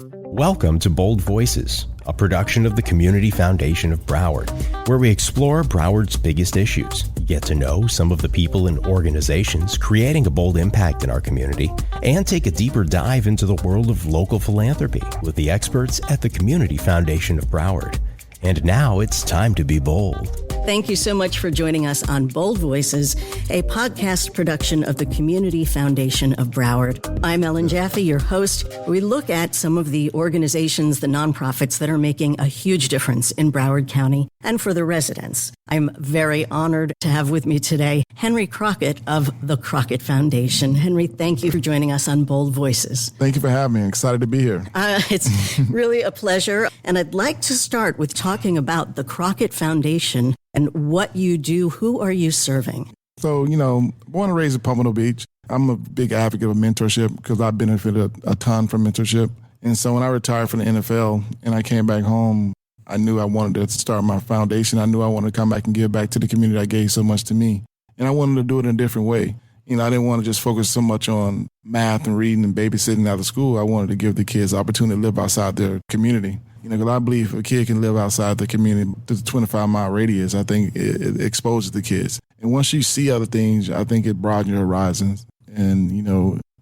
Welcome to Bold Voices, a production of the Community Foundation of Broward, where we explore Broward's biggest issues, get to know some of the people and organizations creating a bold impact in our community, and take a deeper dive into the world of local philanthropy with the experts at the Community Foundation of Broward. And now it's time to be bold. Thank you so much for joining us on Bold Voices, a podcast production of the Community Foundation of Broward. I'm Ellen Jaffe, your host. We look at some of the organizations, the nonprofits that are making a huge difference in Broward County and for the residents. I'm very honored to have with me today Henri Crockett of the Crocket Foundation. Henri, thank you for joining us on Bold Voices. Thank you for having me. I'm excited to be here. It's really a pleasure. And I'd like to start with talking about the Crocket Foundation and what you do. Who are you serving? So, born and raised in Pompano Beach. I'm a big advocate of mentorship because I benefited a ton from mentorship. And so when I retired from the NFL and I came back home, I knew I wanted to start my foundation. I knew I wanted to come back and give back to the community that gave so much to me. And I wanted to do it in a different way. I didn't want to just focus so much on math and reading and babysitting out of school. I wanted to give the kids the opportunity to live outside their community. Because I believe if a kid can live outside the community, the 25-mile radius, I think it exposes the kids. And once you see other things, I think it broadens your horizons. And,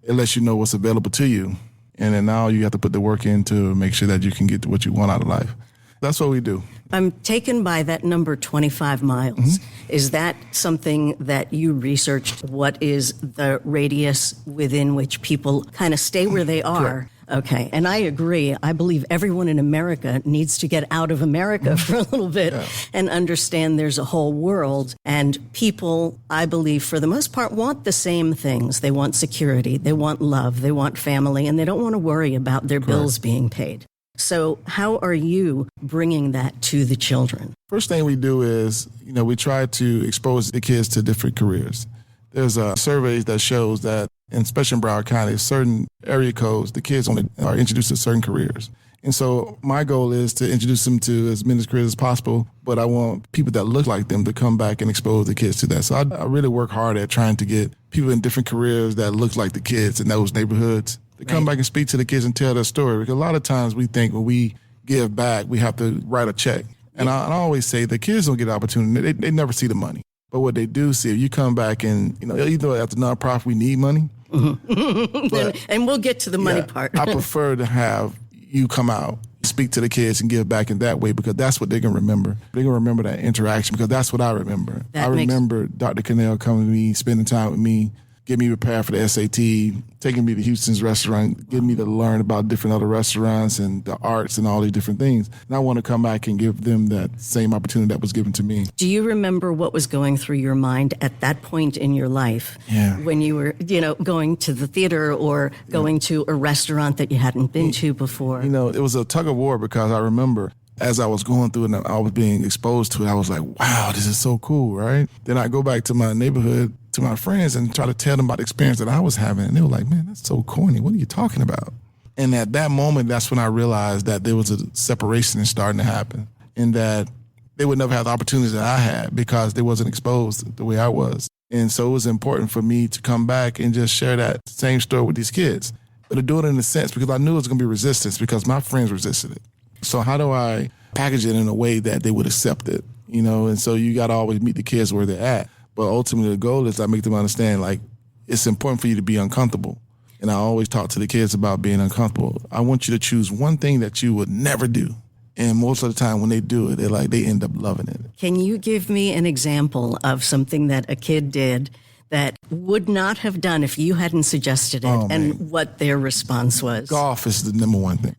it lets you know what's available to you. And then now you have to put the work in to make sure that you can get what you want out of life. That's what we do. I'm taken by that number 25 miles. Mm-hmm. Is that something that you researched? What is the radius within which people kind of stay where they are? Correct. Okay. And I agree. I believe everyone in America needs to get out of America for a little bit and understand there's a whole world. And people, I believe, for the most part, want the same things. They want security. They want love. They want family. And they don't want to worry about their bills being paid. So how are you bringing that to the children? First thing we do is, we try to expose the kids to different careers. There's a survey that shows that, especially in Broward County, certain area codes, the kids only are introduced to certain careers. And so my goal is to introduce them to as many careers as possible, but I want people that look like them to come back and expose the kids to that. So I really work hard at trying to get people in different careers that look like the kids in those neighborhoods to come back and speak to the kids and tell their story. Because a lot of times we think when we give back, we have to write a check. And I always say the kids don't get the opportunity. They never see the money. But what they do see, if you come back and, even though at the nonprofit we need money. But, and we'll get to the money part. I prefer to have you come out, speak to the kids and give back in that way because that's what they're going to remember. They're going to remember that interaction because that's what I remember. I remember Dr. Cannell coming to me, spending time with me, getting me prepared for the SAT, taking me to Houston's restaurant, getting me to learn about different other restaurants and the arts and all these different things. And I want to come back and give them that same opportunity that was given to me. Do you remember what was going through your mind at that point in your life when you were, going to the theater or going to a restaurant that you hadn't been to before? It was a tug of war because I remember as I was going through it and I was being exposed to it, I was like, wow, this is so cool, right? Then I go back to my neighborhood, to my friends and try to tell them about the experience that I was having. And they were like, man, that's so corny. What are you talking about? And at that moment, that's when I realized that there was a separation starting to happen and that they would never have the opportunities that I had because they wasn't exposed the way I was. And so it was important for me to come back and just share that same story with these kids. But to do it in a sense because I knew it was going to be resistance because my friends resisted it. So how do I package it in a way that they would accept it? And so you got to always meet the kids where they're at. But ultimately, the goal is I make them understand, it's important for you to be uncomfortable. And I always talk to the kids about being uncomfortable. I want you to choose one thing that you would never do. And most of the time when they do it, they end up loving it. Can you give me an example of something that a kid did that would not have done if you hadn't suggested it and what their response was? Golf is the number one thing.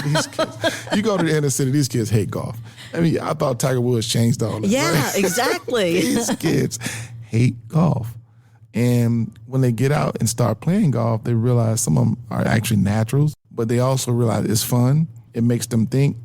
These kids, you go to the inner city, these kids hate golf. I thought Tiger Woods changed all that. Yeah, right? Exactly. These kids hate golf. And when they get out and start playing golf, they realize some of them are actually naturals, but they also realize it's fun. It makes them think.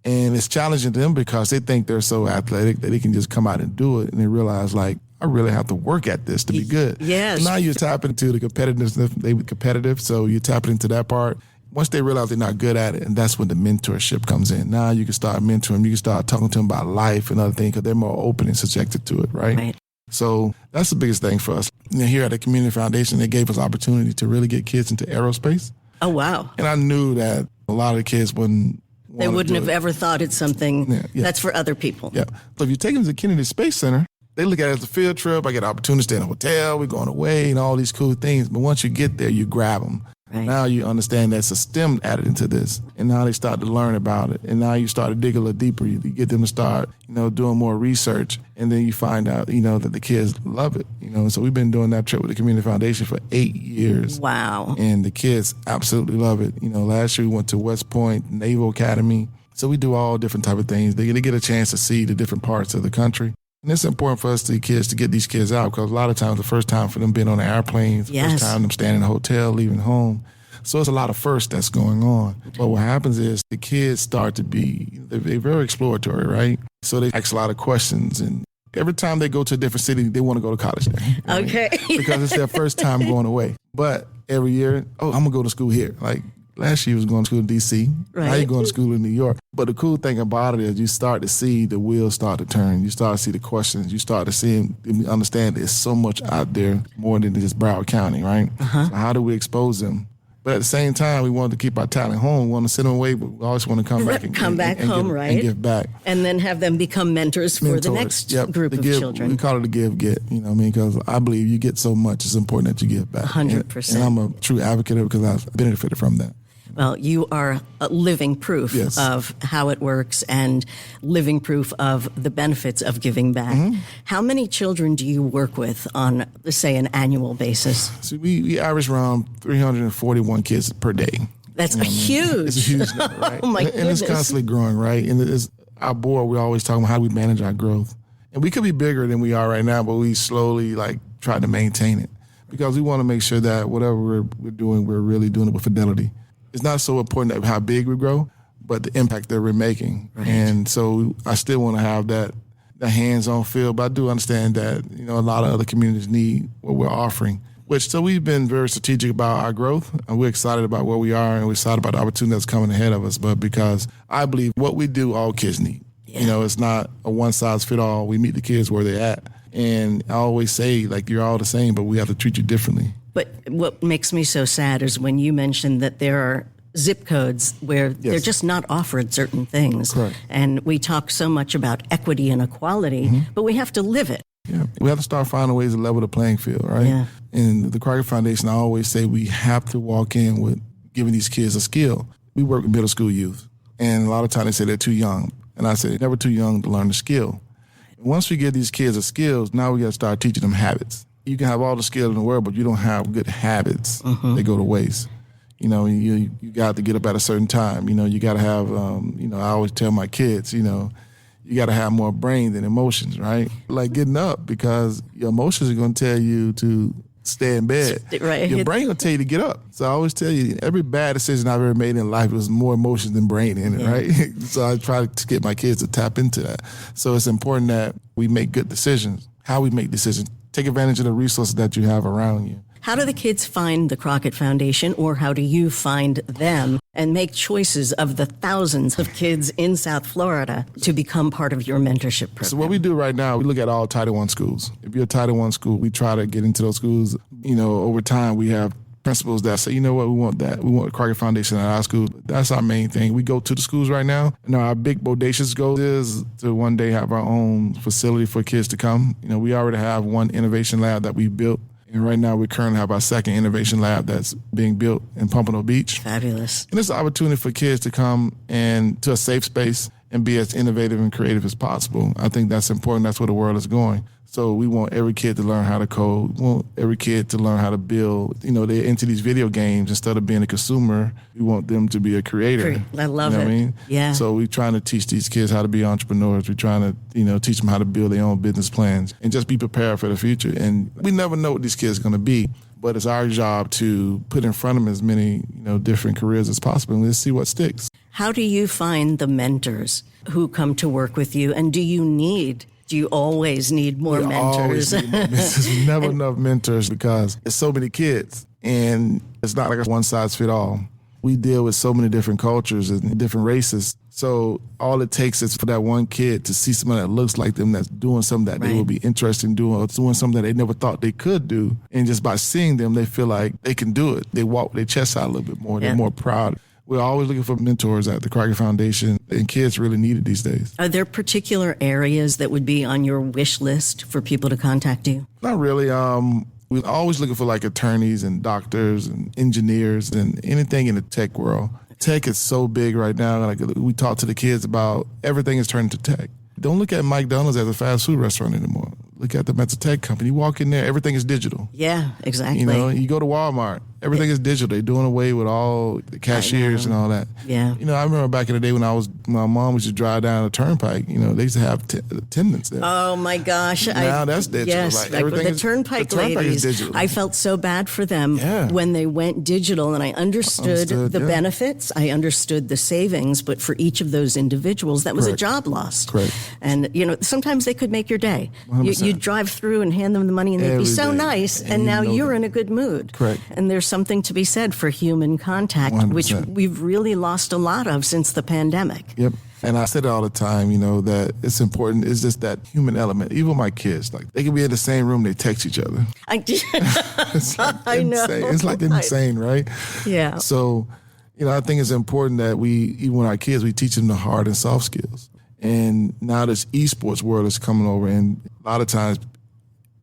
And it's challenging to them because they think they're so athletic that they can just come out and do it. And they realize, I really have to work at this to be good. Yes. So now you're tapping into the competitiveness. They were competitive, so you're tapping into that part. Once they realize they're not good at it, and that's when the mentorship comes in. Now you can start mentoring. You can start talking to them about life and other things because they're more open and subjected to it, right? So that's the biggest thing for us. Here at the Community Foundation, they gave us opportunity to really get kids into aerospace. Oh, wow. And I knew that A lot of the kids wouldn't have ever thought it's something that's for other people. Yeah. So if you take them to the Kennedy Space Center, they look at it as a field trip. I get an opportunity to stay in a hotel. We're going away and all these cool things. But once you get there, you grab them. Right. Now you understand that's a STEM added into this. And now they start to learn about it. And now you start to dig a little deeper. You get them to start, doing more research. And then you find out, that the kids love it. So we've been doing that trip with the Community Foundation for 8 years. Wow. And the kids absolutely love it. Last year we went to West Point Naval Academy. So we do all different type of things. They get a chance to see the different parts of the country. And it's important for us, the kids, to get these kids out because a lot of times the first time for them being on an airplane, the first time them staying in a hotel, leaving home. So it's a lot of firsts that's going on. But what happens is the kids start to they're very exploratory, right? So they ask a lot of questions. And every time they go to a different city, they want to go to college there. Right? Okay. Because it's their first time going away. But every year, I'm going to go to school here. Like last year was going to school in D.C. Right. Now you're going to school in New York. But the cool thing about it is you start to see the wheels start to turn. You start to see the questions. You start to see and understand there's so much out there more than just Broward County, right? Uh-huh. So how do we expose them? But at the same time, we want to keep our talent home. We want to send them away, but we always want to come back and give back. And then have them become mentors for the next group of children. We call it a give-get, because I believe you get so much, it's important that you give back. 100%. And I'm a true advocate of it because I've benefited from that. Well, you are a living proof of how it works and living proof of the benefits of giving back. Mm-hmm. How many children do you work with on, say, an annual basis? So we average around 341 kids per day. That's huge. It's a huge number, right? Oh, my goodness. And it's constantly growing, right? And our board, we're always talking about how do we manage our growth. And we could be bigger than we are right now, but we slowly, try to maintain it because we want to make sure that whatever we're doing, we're really doing it with fidelity. It's not so important how big we grow, but the impact that we're making. Right. And so I still want to have that hands-on feel, but I do understand that, a lot of other communities need what we're offering. So we've been very strategic about our growth, and we're excited about where we are, and we're excited about the opportunity that's coming ahead of us. But because I believe what we do, all kids need. Yeah. It's not a one-size-fit-all. We meet the kids where they're at. And I always say, you're all the same, but we have to treat you differently. But what makes me so sad is when you mentioned that there are zip codes where they're just not offered certain things. Correct. And we talk so much about equity and equality, but we have to live it. Yeah, we have to start finding ways to level the playing field, right? Yeah. And the Crocket Foundation, I always say we have to walk in with giving these kids a skill. We work with middle school youth, and a lot of times they say they're too young. And I say they're never too young to learn the skill. And once we give these kids the skills, now we got to start teaching them habits. You can have all the skill in the world, but you don't have good habits. They go to waste. You got to get up at a certain time. You got to have, I always tell my kids, you got to have more brain than emotions, right? Like getting up because your emotions are going to tell you to stay in bed. Right. Your brain will tell you to get up. So I always tell you, every bad decision I've ever made in life was more emotion than brain in it, right? So I try to get my kids to tap into that. So it's important that we make good decisions. How we make decisions. Take advantage of the resources that you have around you. How do the kids find the Crocket Foundation, or how do you find them and make choices of the thousands of kids in South Florida to become part of your mentorship program? So what we do right now, we look at all Title I schools. If you're a Title I school, we try to get into those schools. Over time, we have principals that say, you know what, we want that. We want the Crocket Foundation at our school. That's our main thing. We go to the schools right now. Our big bodacious goal is to one day have our own facility for kids to come. We already have one innovation lab that we built. And right now we currently have our second innovation lab that's being built in Pompano Beach. Fabulous. And it's an opportunity for kids to come and to a safe space and be as innovative and creative as possible. I think that's important. That's where the world is going. So we want every kid to learn how to code. We want every kid to learn how to build. They're into these video games. Instead of being a consumer, we want them to be a creator. I love it. What I mean? Yeah. So we're trying to teach these kids how to be entrepreneurs. We're trying to, teach them how to build their own business plans and just be prepared for the future. And we never know what these kids are going to be, but it's our job to put in front of them as many, different careers as possible, and let's see what sticks. How do you find the mentors who come to work with you, and do you always need more mentors? Always need more mentors. We never enough mentors because there's so many kids, and it's not like a one-size-fits-all. We deal with so many different cultures and different races. So all it takes is for that one kid to see someone that looks like them, that's doing something that they will be interested in doing, or doing something that they never thought they could do. And just by seeing them, they feel like they can do it. They walk their chest out a little bit more. They're more proud. We're always looking for mentors at the Crocket Foundation, and kids really need it these days. Are there particular areas that would be on your wish list for people to contact you? Not really. We're always looking for like attorneys and doctors and engineers and anything in the tech world. Tech is so big right now. Like we talk to the kids about everything is turning to tech. Don't look at McDonald's as a fast food restaurant anymore. Look at them as a tech company. You walk in there, everything is digital. Yeah, exactly. You know, you go to Walmart, everything is digital. They're doing away with all the cashiers and all that. Yeah. You know, I remember back in the day when my mom used to drive down the turnpike, you know, they used to have attendants there. Oh my gosh. Now that's digital. Yes, like the turnpike ladies. Is digital. I felt so bad for them when they went digital, and I understood the benefits. I understood the savings, but for each of those individuals, that was a job lost. Correct. And, you know, sometimes they could make your day. You'd drive through and hand them the money, and they'd be so nice, and now you're in a good mood. Correct. And there's something to be said for human contact, 100%. which we've really lost a lot of since the pandemic. Yep. And I said it all the time, you know, that it's important. It's just that human element. Even my kids, like they can be in the same room, they text each other. It's like I know. insane. It's like insane, right? Yeah. So, you know, I think it's important that even with our kids, we teach them the hard and soft skills. And now this esports world is coming over, and a lot of times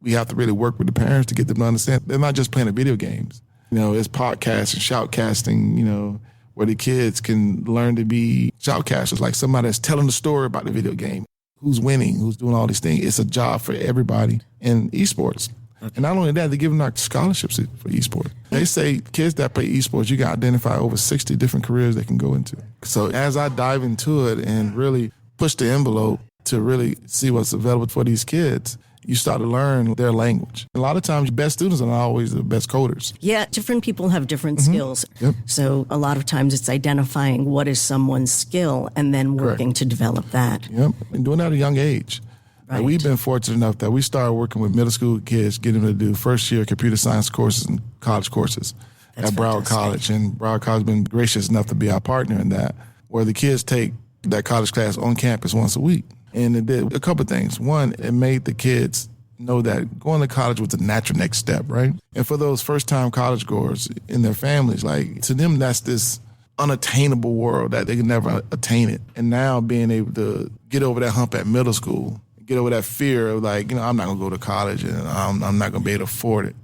we have to really work with the parents to get them to understand they're not just playing the video games. You know, it's podcasts and shoutcasting, you know, where the kids can learn to be shoutcasters, like somebody that's telling the story about the video game, who's winning, who's doing all these things. It's a job for everybody in esports. Okay. And not only that, they're giving out scholarships for esports. They say kids that play esports, you can identify over 60 different careers they can go into. So as I dive into it and really push the envelope to really see what's available for these kids, you start to learn their language. A lot of times, best students are not always the best coders. Yeah, different people have different skills. Yep. So a lot of times it's identifying what is someone's skill and then working to develop that. Yep, and doing that at a young age. Right. Like we've been fortunate enough that we started working with middle school kids, getting them to do first-year computer science courses and college courses at Broward College. And Broward College has been gracious enough to be our partner in that, where the kids take that college class on campus once a week. And it did a couple of things. One, it made the kids know that going to college was the natural next step, right? And for those first-time college goers in their families, like to them, that's this unattainable world that they can never attain it. And now being able to get over that hump at middle school, get over that fear of like, you know, I'm not going to go to college and I'm not going to be able to afford it.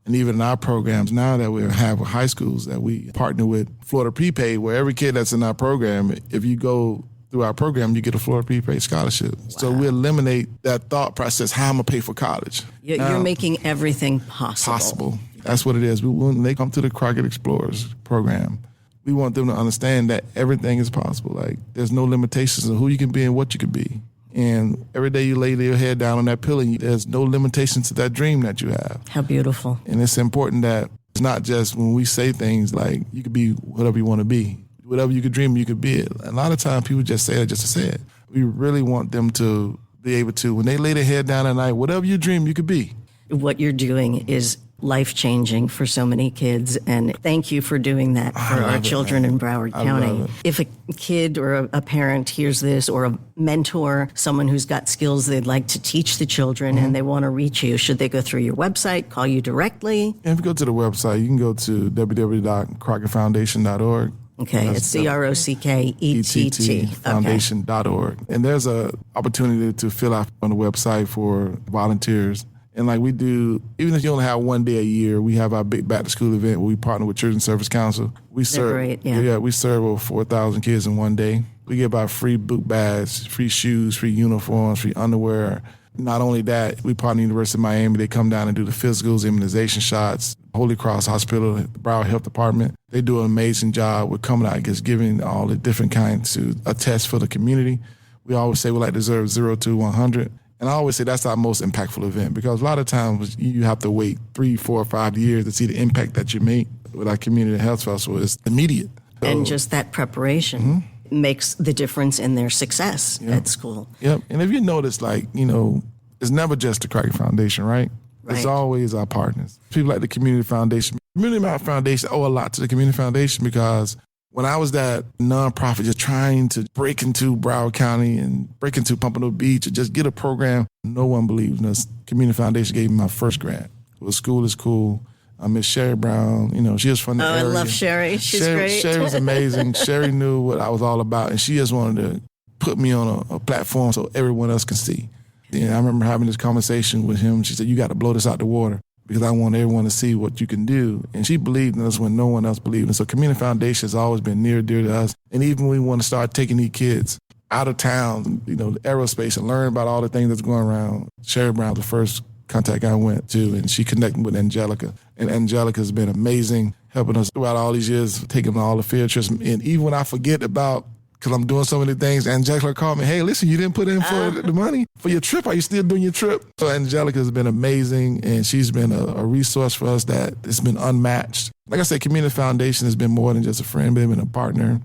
And even in our programs now that we have with high schools that we partner with Florida Prepaid, where every kid that's in our program, if you go through our program, you get a Florida Prepaid scholarship. Wow. So we eliminate that thought process, how I'm going to pay for college. You're making everything possible. That's what it is. When they come to the Crocket Explorers program, we want them to understand that everything is possible. Like there's no limitations of who you can be and what you can be. And every day you lay your head down on that pillow, there's no limitations to that dream that you have. How beautiful. And it's important that it's not just when we say things like you could be whatever you want to be. Whatever you could dream, you could be it. A lot of times people just say it just to say it. We really want them to be able to, when they lay their head down at night, whatever you dream, you could be. What you're doing is life-changing for so many kids, and thank you for doing that for our children in Broward County. If a kid or a parent hears this, or a mentor, someone who's got skills they'd like to teach the children and they want to reach you, should they go through your website, call you directly? And if you go to the website, you can go to www.crocketfoundation.org. Okay, it's CROCKETT. Foundation.org. And there's a opportunity to fill out on the website for volunteers. And like we do, even if you only have one day a year, we have our big back to school event where we partner with Children's Service Council. We serve, we serve over 4,000 kids in one day. We give out free book bags, free shoes, free uniforms, free underwear. Not only that, we partner with the University of Miami. They come down and do the physicals, immunization shots. Holy Cross Hospital, the Broward Health Department, they do an amazing job with coming out, just giving all the different kinds to a test for the community. We always say we like to deserve 0 to 100. And I always say that's our most impactful event, because a lot of times you have to wait 3, 4, 5 years to see the impact that you make. With our Community Health Festival, it's immediate. So, and just that preparation makes the difference in their success at school. Yep. And if you notice, like, you know, it's never just the Crocket Foundation, right? It's always our partners. People like the Community Foundation. Community Foundation owe a lot to the Community Foundation, because when I was that nonprofit just trying to break into Broward County and break into Pompano Beach and just get a program, no one believed in us. Community Foundation gave me my first grant. It was School is Cool. Miss Sherry Brown, she was from the area. I love Sherry. She's great. Sherry was amazing. Sherry knew what I was all about, and she just wanted to put me on a platform so everyone else can see. And I remember having this conversation with him. She said, you got to blow this out the water because I want everyone to see what you can do. And she believed in us when no one else believed. And so Community Foundation has always been near and dear to us. And even when we want to start taking these kids out of town, the aerospace, and learn about all the things that's going around, Sherry Brown was the first contact I went to, and she connected with Angelica. And Angelica has been amazing, helping us throughout all these years, taking all the field trips. And even when I forget about, because I'm doing so many things, Angelica called me, hey, listen, you didn't put in for the money for your trip. Are you still doing your trip? So Angelica has been amazing, and she's been a resource for us that has been unmatched. Like I said, Community Foundation has been more than just a friend, but they've been a partner.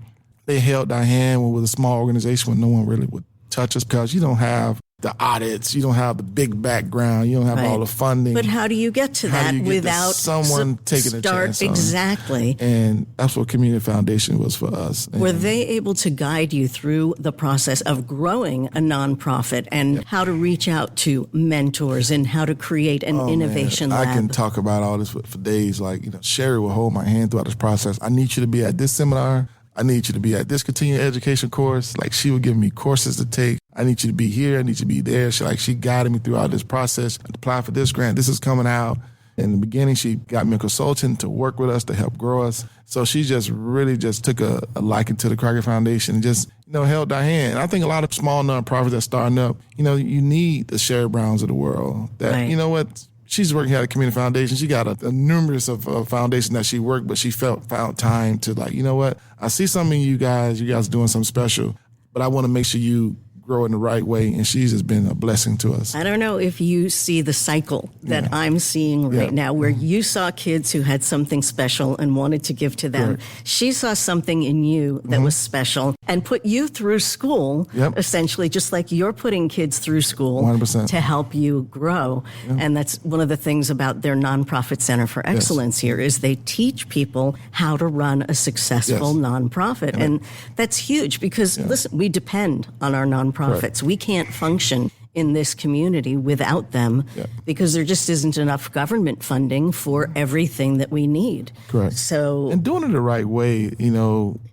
They held our hand when we were a small organization when no one really would touch us because you don't have the audits, you don't have the big background, you don't have all the funding. But how do you get to that without someone taking a chance on it? Exactly. And that's what Community Foundation was for us. Were they able to guide you through the process of growing a nonprofit and how to reach out to mentors and how to create an innovation lab? I can talk about all this for days. Like, Sherry will hold my hand throughout this process. I need you to be at this seminar. I need you to be at this continuing education course. Like, she would give me courses to take. I need you to be here. I need you to be there. She guided me throughout this process. I apply for this grant. This is coming out. In the beginning, she got me a consultant to work with us to help grow us. So she just really just took a liking to the Crocket Foundation and just, held our hand. I think a lot of small nonprofits that are starting up, you need the Sherry Browns of the world. That, you know what? She's working at a community foundation. She got a numerous of foundations that she worked, but she found time to what? I see something in you guys doing something special, but I want to make sure you grow in the right way, and she's just been a blessing to us. I don't know if you see the cycle that I'm seeing right now, where you saw kids who had something special and wanted to give to them. Correct. She saw something in you that was special and put you through school, essentially, just like you're putting kids through school 100%. To help you grow. And that's one of the things about their nonprofit Center for Excellence here is they teach people how to run a successful nonprofit. And that's huge because, listen, we depend on our nonprofits. Correct. We can't function in this community without them because there just isn't enough government funding for everything that we need. Correct. So, and doing it the right way,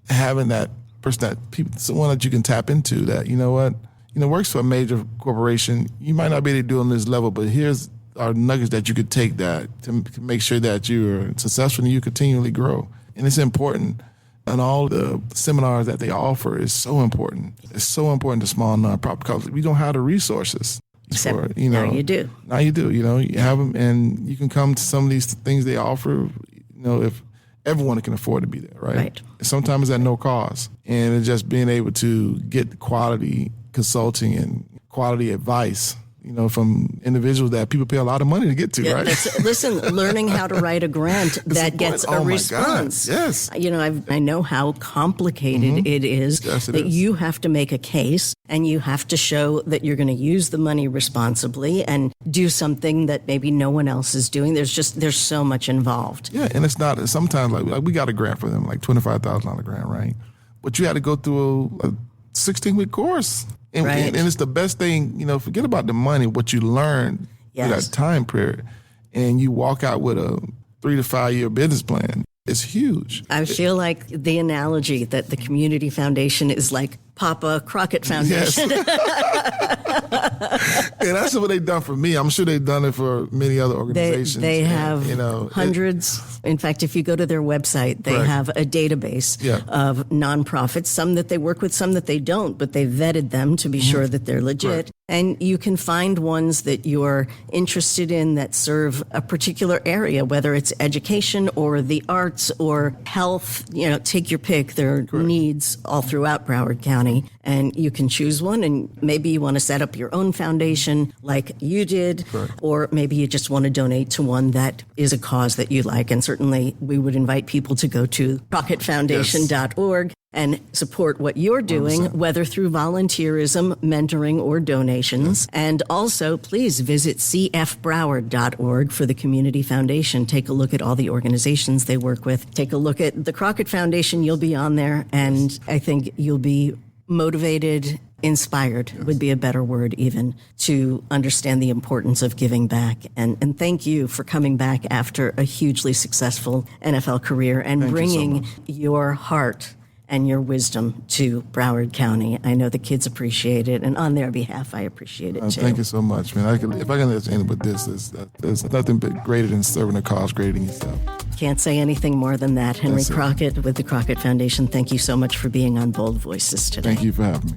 having that person someone that you can tap into that, works for a major corporation. You might not be able to do it on this level, but here's our nuggets that you could take that to make sure that you're successful and you continually grow. And it's important. And all the seminars that they offer is so important. It's so important to small nonprofit because we don't have the resources. Now you do. Now you do. You have them, and you can come to some of these things they offer. If everyone can afford to be there, right? Sometimes it's at no cost, and it's just being able to get quality consulting and quality advice. From individuals that people pay a lot of money to get to, right? Listen, learning how to write a grant that gets a response. God. Yes. I know how complicated it is that you have to make a case and you have to show that you're going to use the money responsibly and do something that maybe no one else is doing. There's so much involved. Yeah, and it's not, sometimes like we got a grant for them, like $25,000 grant, right? But you had to go through a 16-week course. And it's the best thing, forget about the money, what you learn in that time period. And you walk out with a 3 to 5 year business plan. It's huge. I feel like the analogy that the Community Foundation is like Papa Crocket Foundation. Yes. And that's what they've done for me. I'm sure they've done it for many other organizations. They have hundreds. In fact, if you go to their website, they have a database of nonprofits, some that they work with, some that they don't, but they vetted them to be sure that they're legit. Right. And you can find ones that you're interested in that serve a particular area, whether it's education or the arts or health. Take your pick. There are needs all throughout Broward County. And you can choose one, and maybe you want to set up your own foundation like you did, or maybe you just want to donate to one that is a cause that you like. And certainly we would invite people to go to CrocketFoundation.org and support what you're doing, 100%. Whether through volunteerism, mentoring, or donations. And also, please visit cfbroward.org for the Community Foundation. Take a look at all the organizations they work with. Take a look at the Crocket Foundation. You'll be on there, and I think you'll be motivated inspired would be a better word even, to understand the importance of giving back. And thank you for coming back after a hugely successful NFL career and bringing your heart and your wisdom to Broward County. I know the kids appreciate it, and on their behalf, I appreciate it too. Thank you so much, man. If I can let you end with this, there's nothing but greater than serving a cause, greater than yourself. Can't say anything more than that. Henri Crockett with the Crocket Foundation, thank you so much for being on Bold Voices today. Thank you for having me.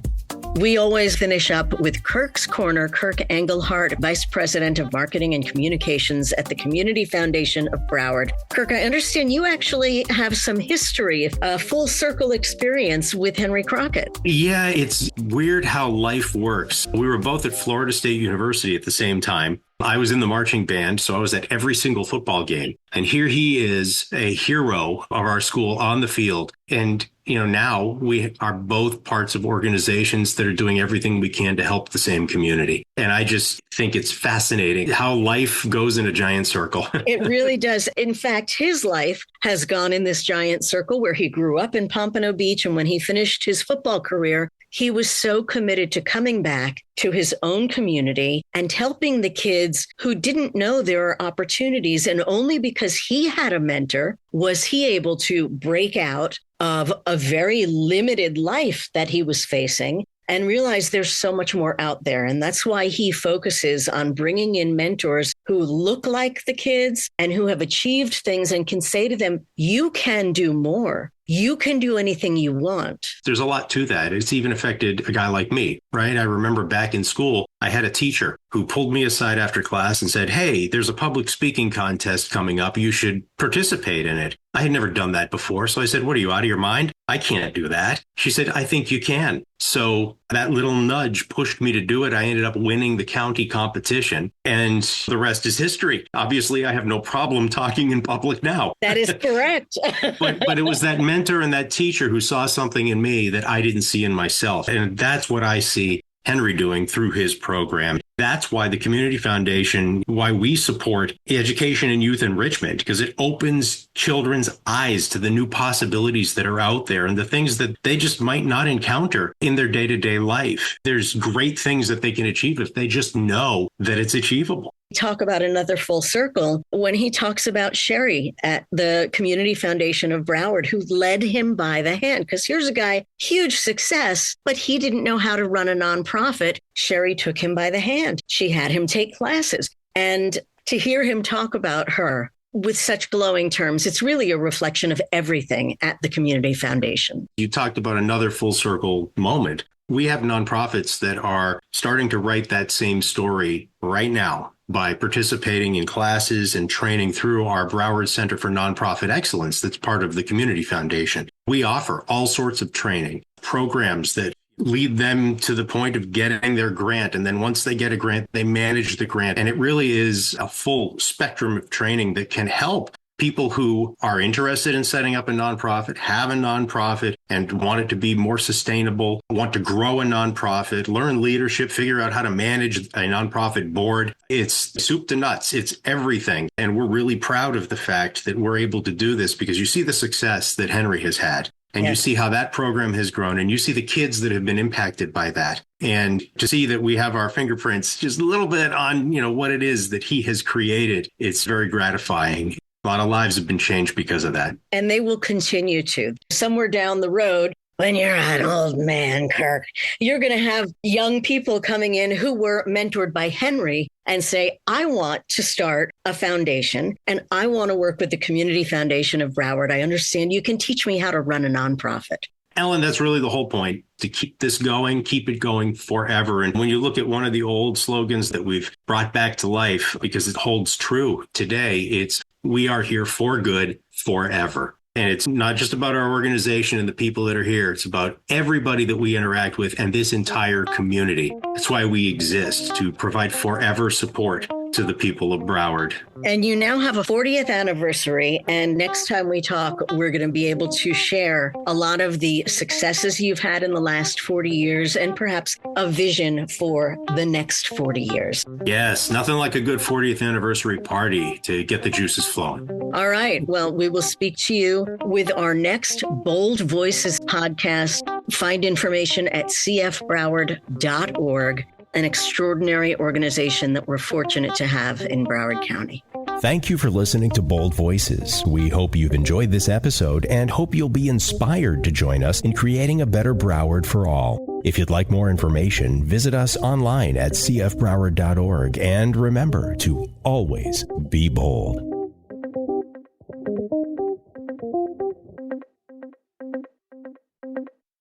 We always finish up with Kirk's Corner. Kirk Engelhardt, Vice President of Marketing and Communications at the Community Foundation of Broward. Kirk, I understand you actually have some history, a full circle experience with Henri Crockett. Yeah, it's weird how life works. We were both at Florida State University at the same time. I was in the marching band, so I was at every single football game. And here he is, a hero of our school on the field. And, now we are both parts of organizations that are doing everything we can to help the same community. And I just think it's fascinating how life goes in a giant circle. It really does. In fact, his life has gone in this giant circle where he grew up in Pompano Beach. And when he finished his football career, he was so committed to coming back to his own community and helping the kids who didn't know there are opportunities. And only because he had a mentor was he able to break out of a very limited life that he was facing and realize there's so much more out there. And that's why he focuses on bringing in mentors who look like the kids and who have achieved things and can say to them, you can do more. You can do anything you want. There's a lot to that. It's even affected a guy like me, right? I remember back in school, I had a teacher who pulled me aside after class and said, hey, there's a public speaking contest coming up. You should participate in it. I had never done that before. So I said, what are you, out of your mind? I can't do that. She said, I think you can. So that little nudge pushed me to do it. I ended up winning the county competition, and the rest is history. Obviously, I have no problem talking in public now. That is correct. but it was that mentor and that teacher who saw something in me that I didn't see in myself. And that's what I see Henri doing through his program. That's why the Community Foundation, why we support education and youth enrichment, because it opens children's eyes to the new possibilities that are out there and the things that they just might not encounter in their day-to-day life. There's great things that they can achieve if they just know that it's achievable. Talk about another full circle when he talks about Sherry at the Community Foundation of Broward, who led him by the hand. Because here's a guy, huge success, but he didn't know how to run a nonprofit. Sherry took him by the hand. She had him take classes. And to hear him talk about her with such glowing terms, it's really a reflection of everything at the Community Foundation. You talked about another full circle moment. We have nonprofits that are starting to write that same story right now by participating in classes and training through our Broward Center for Nonprofit Excellence that's part of the Community Foundation. We offer all sorts of training, programs that lead them to the point of getting their grant. And then once they get a grant, they manage the grant. And it really is a full spectrum of training that can help people who are interested in setting up a nonprofit, have a nonprofit, and want it to be more sustainable, want to grow a nonprofit, learn leadership, figure out how to manage a nonprofit board. It's soup to nuts. It's everything. And we're really proud of the fact that we're able to do this because you see the success that Henri has had. And you see how that program has grown, and you see the kids that have been impacted by that. And to see that we have our fingerprints just a little bit on, what it is that he has created, it's very gratifying. A lot of lives have been changed because of that. And they will continue to. Somewhere down the road, when you're an old man, Kirk, you're going to have young people coming in who were mentored by Henri and say, I want to start a foundation and I want to work with the Community Foundation of Broward. I understand you can teach me how to run a nonprofit. Ellen, that's really the whole point, to keep this going, keep it going forever. And when you look at one of the old slogans that we've brought back to life, because it holds true today, it's we are here for good forever. And it's not just about our organization and the people that are here. It's about everybody that we interact with and this entire community. That's why we exist, to provide forever support to the people of Broward. And you now have a 40th anniversary. And next time we talk, we're going to be able to share a lot of the successes you've had in the last 40 years and perhaps a vision for the next 40 years. Yes, nothing like a good 40th anniversary party to get the juices flowing. All right. Well, we will speak to you with our next Bold Voices podcast. Find information at cfbroward.org, an extraordinary organization that we're fortunate to have in Broward County. Thank you for listening to Bold Voices. We hope you've enjoyed this episode and hope you'll be inspired to join us in creating a better Broward for all. If you'd like more information, visit us online at cfbroward.org, and remember to always be bold.